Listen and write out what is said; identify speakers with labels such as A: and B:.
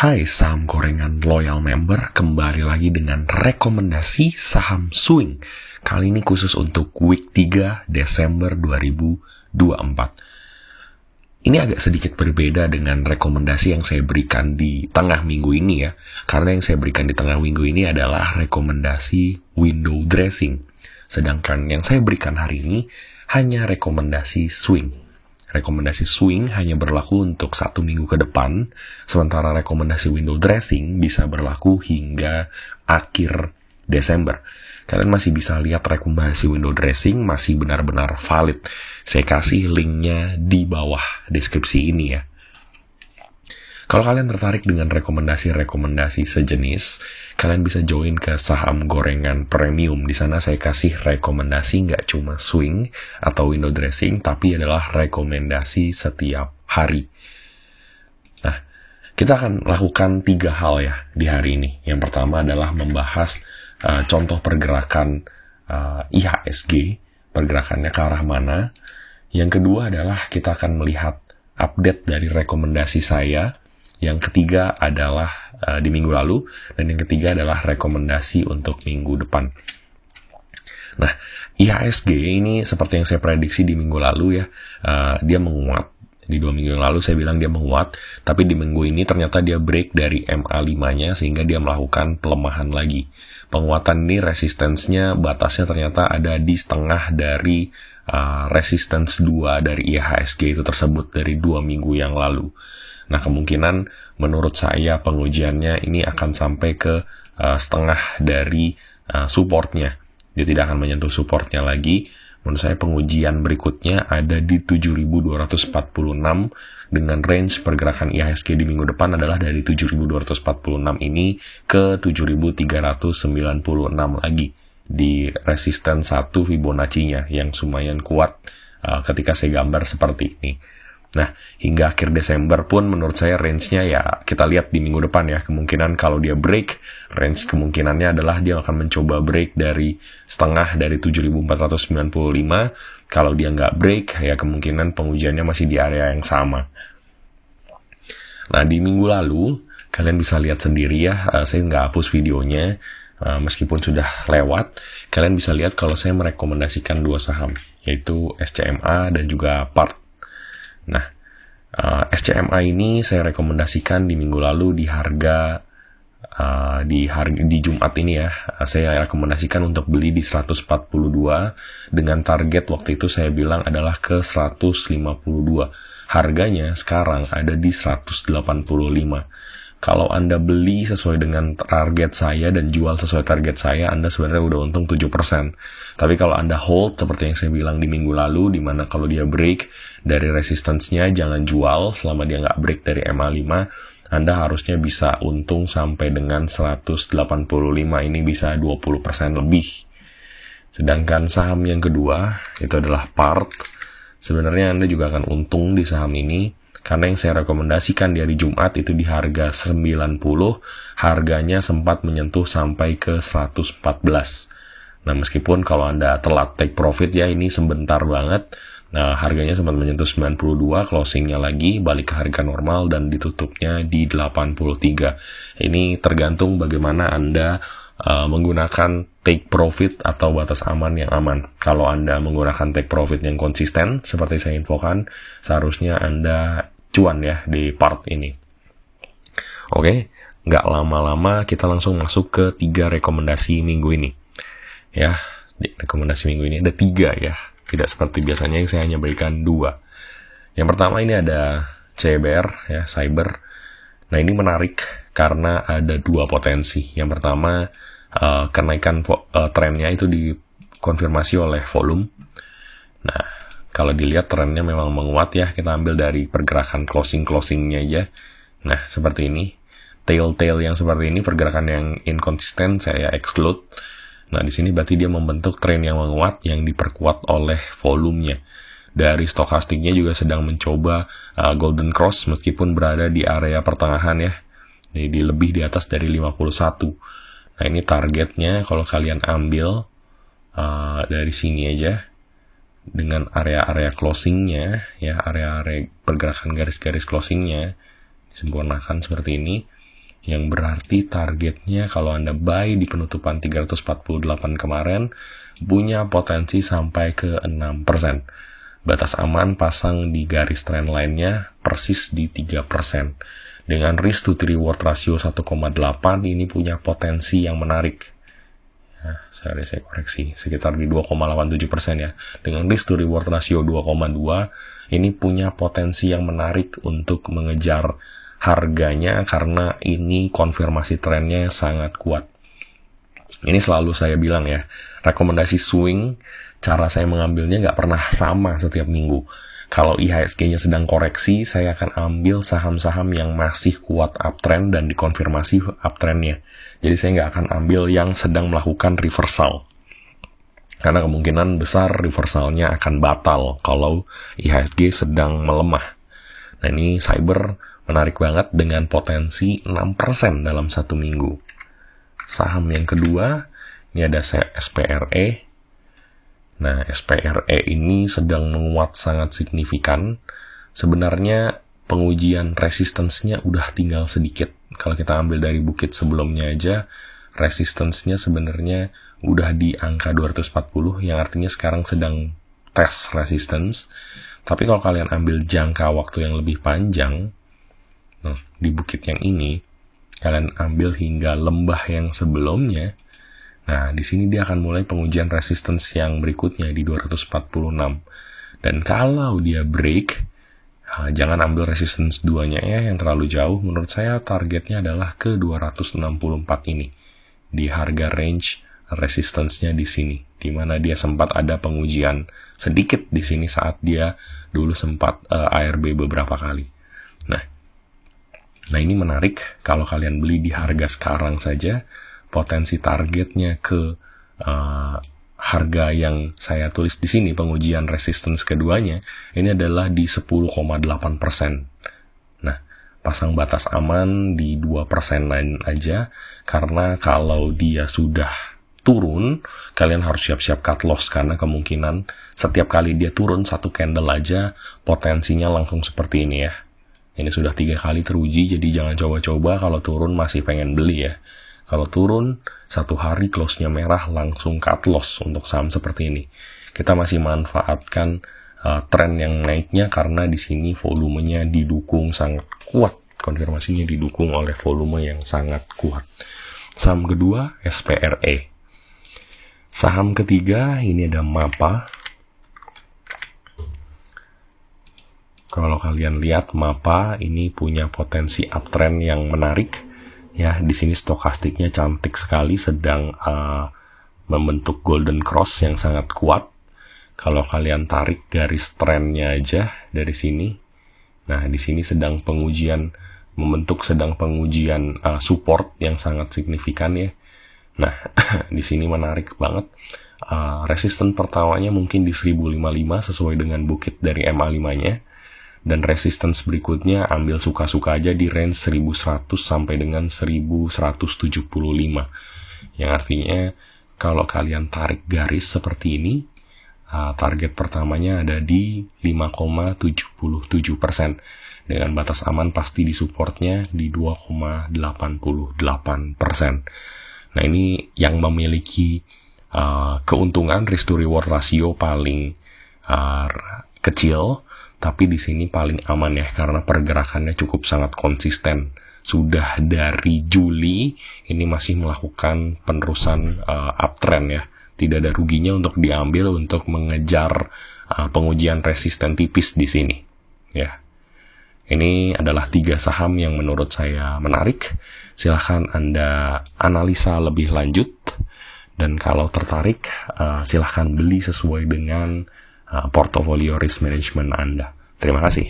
A: Hai saham gorengan loyal member, kembali lagi dengan rekomendasi saham swing. Kali ini khusus untuk week 3 Desember 2024. Ini agak sedikit berbeda dengan rekomendasi yang saya berikan di tengah minggu ini ya. Karena yang saya berikan di tengah minggu ini adalah rekomendasi window dressing. Sedangkan yang saya berikan hari ini hanya rekomendasi swing. Rekomendasi swing hanya berlaku untuk 1 minggu ke depan, sementara rekomendasi window dressing bisa berlaku hingga akhir Desember. Kalian masih bisa lihat rekomendasi window dressing masih benar-benar valid. Saya kasih linknya di bawah deskripsi ini ya. Kalau kalian tertarik dengan rekomendasi-rekomendasi sejenis, kalian bisa join ke saham gorengan premium. Di sana saya kasih rekomendasi nggak cuma swing atau window dressing, tapi adalah rekomendasi setiap hari. Nah, kita akan lakukan 3 hal ya di hari ini. Yang pertama adalah membahas contoh pergerakan IHSG, pergerakannya ke arah mana. Yang kedua adalah kita akan melihat update dari rekomendasi saya. Yang ketiga adalah di minggu lalu, dan yang ketiga adalah rekomendasi untuk minggu depan. Nah, IHSG ini seperti yang saya prediksi di minggu lalu ya, dia menguat. Di 2 minggu yang lalu saya bilang dia menguat, tapi di minggu ini ternyata dia break dari MA5-nya sehingga dia melakukan pelemahan lagi. Penguatan ini resistensinya, batasnya ternyata ada di setengah dari resistance 2 dari IHSG itu tersebut dari 2 minggu yang lalu. Nah, kemungkinan menurut saya pengujiannya ini akan sampai ke setengah dari supportnya. Dia tidak akan menyentuh supportnya lagi. Menurut saya pengujian berikutnya ada di 7.246 dengan range pergerakan IHSG di minggu depan adalah dari 7.246 ini ke 7.396 lagi di resistance 1 Fibonacci-nya yang lumayan kuat ketika saya gambar seperti ini. Nah, hingga akhir Desember pun menurut saya range-nya ya kita lihat di minggu depan ya. Kemungkinan kalau dia break, range kemungkinannya adalah dia akan mencoba break dari setengah dari 7.495. Kalau dia nggak break, ya kemungkinan pengujiannya masih di area yang sama. Nah, di minggu lalu, kalian bisa lihat sendiri ya, saya nggak hapus videonya, meskipun sudah lewat. Kalian bisa lihat kalau saya merekomendasikan 2 saham, yaitu SCMA dan juga PART. Nah, SCMA ini saya rekomendasikan di minggu lalu di harga di Jumat ini ya. Saya rekomendasikan untuk beli di 142 dengan target waktu itu saya bilang adalah ke 152. Harganya sekarang ada di 185. Kalau Anda beli sesuai dengan target saya dan jual sesuai target saya, Anda sebenarnya udah untung 7%. Tapi kalau Anda hold, seperti yang saya bilang di minggu lalu, di mana kalau dia break dari resistance-nya, jangan jual selama dia nggak break dari MA5, Anda harusnya bisa untung sampai dengan 185, ini bisa 20% lebih. Sedangkan saham yang kedua, itu adalah PART. Sebenarnya Anda juga akan untung di saham ini, karena yang saya rekomendasikan di hari Jumat itu di harga 90, harganya sempat menyentuh sampai ke 114. Nah, meskipun kalau Anda telat take profit ya, ini sebentar banget. Nah, harganya sempat menyentuh 92, closingnya lagi, balik ke harga normal dan ditutupnya di 83. Ini tergantung bagaimana Anda menggunakan take profit atau batas aman yang aman. Kalau Anda menggunakan take profit yang konsisten, seperti saya infokan, seharusnya Anda cuan ya di part ini. Oke, nggak lama-lama kita langsung masuk ke 3 rekomendasi minggu ini. Ya, di rekomendasi minggu ini ada 3 ya. Tidak seperti biasanya yang saya hanya berikan 2. Yang pertama ini ada CBR ya, Cyber. Nah, ini menarik karena ada 2 potensi. Yang pertama, kenaikan trennya itu dikonfirmasi oleh volume. Nah, kalau dilihat trennya memang menguat ya, kita ambil dari pergerakan closing-closingnya aja. Nah, seperti ini. Tail-tail yang seperti ini, pergerakan yang inconsistent, saya exclude. Nah, di sini berarti dia membentuk tren yang menguat yang diperkuat oleh volumenya. Dari stokastiknya juga sedang mencoba golden cross meskipun berada di area pertengahan ya. Jadi lebih di atas dari 51. Nah, ini targetnya kalau kalian ambil dari sini aja. Dengan area-area closingnya ya, area-area pergerakan garis-garis closingnya disempurnakan seperti ini. yang berarti targetnya kalau Anda buy di penutupan 348 kemarin punya potensi sampai ke 6%. Batas aman pasang di garis trend line-nya persis di 3%. Dengan risk to reward ratio 1,8 ini punya potensi yang menarik. Nah, saya koreksi, sekitar di 2,87% ya. Dengan risk to reward ratio 2,2 ini punya potensi yang menarik untuk mengejar harganya karena ini konfirmasi trennya sangat kuat. Ini selalu saya bilang ya, rekomendasi swing, cara saya mengambilnya nggak pernah sama setiap minggu. Kalau IHSG-nya sedang koreksi, saya akan ambil saham-saham yang masih kuat uptrend dan dikonfirmasi uptrendnya. Jadi saya nggak akan ambil yang sedang melakukan reversal. Karena kemungkinan besar reversalnya akan batal kalau IHSG sedang melemah. Nah ini cyber menarik banget dengan potensi 6% dalam satu minggu. Saham yang kedua, ini ada SPRE. Nah, SPRE ini sedang menguat sangat signifikan. Sebenarnya pengujian resistance-nya udah tinggal sedikit. Kalau kita ambil dari bukit sebelumnya aja, resistance-nya sebenarnya udah di angka 240, yang artinya sekarang sedang tes resistance. Tapi kalau kalian ambil jangka waktu yang lebih panjang, nah, di bukit yang ini, kalian ambil hingga lembah yang sebelumnya, nah di sini dia akan mulai pengujian resistance yang berikutnya di 246. Dan kalau dia break, jangan ambil resistance 2-nya ya yang terlalu jauh. Menurut saya targetnya adalah ke 264 ini. Di harga range resistance-nya di sini, di mana dia sempat ada pengujian sedikit di sini saat dia dulu sempat ARB beberapa kali. Nah ini menarik, kalau kalian beli di harga sekarang saja, potensi targetnya ke harga yang saya tulis di sini, pengujian resistance keduanya, ini adalah di 10,8%. Nah, pasang batas aman di 2% lain aja, karena kalau dia sudah turun, kalian harus siap-siap cut loss, karena kemungkinan setiap kali dia turun satu candle aja, potensinya langsung seperti ini ya. Ini sudah 3 kali teruji, jadi jangan coba-coba kalau turun masih pengen beli ya. Kalau turun, satu hari close-nya merah, langsung cut loss untuk saham seperti ini. Kita masih manfaatkan tren yang naiknya karena di sini volumenya didukung sangat kuat. Konfirmasinya didukung oleh volume yang sangat kuat. Saham kedua, SPRE. Saham ketiga, ini ada MAPA. Kalau kalian lihat MAPA ini punya potensi uptrend yang menarik ya. Di sini stokastiknya cantik sekali, sedang membentuk golden cross yang sangat kuat. Kalau kalian tarik garis trennya aja dari sini, nah di sini sedang pengujian support yang sangat signifikan ya. Nah di sini menarik banget. Resisten pertamanya mungkin di 1055 sesuai dengan bukit dari MA5-nya. Dan resistance berikutnya ambil suka-suka aja di range 1100 sampai dengan 1175. Yang artinya kalau kalian tarik garis seperti ini, target pertamanya ada di 5,77%. Dengan batas aman pasti di supportnya di 2,88%. Nah ini yang memiliki keuntungan risk to reward ratio paling kecil, tapi di sini paling aman ya, karena pergerakannya cukup sangat konsisten. Sudah dari Juli ini masih melakukan penerusan uptrend ya. Tidak ada ruginya untuk diambil untuk mengejar pengujian resisten tipis di sini. Ya, ini adalah 3 saham yang menurut saya menarik. Silahkan Anda analisa lebih lanjut, dan kalau tertarik silahkan beli sesuai dengan portofolio risk management Anda. Terima kasih.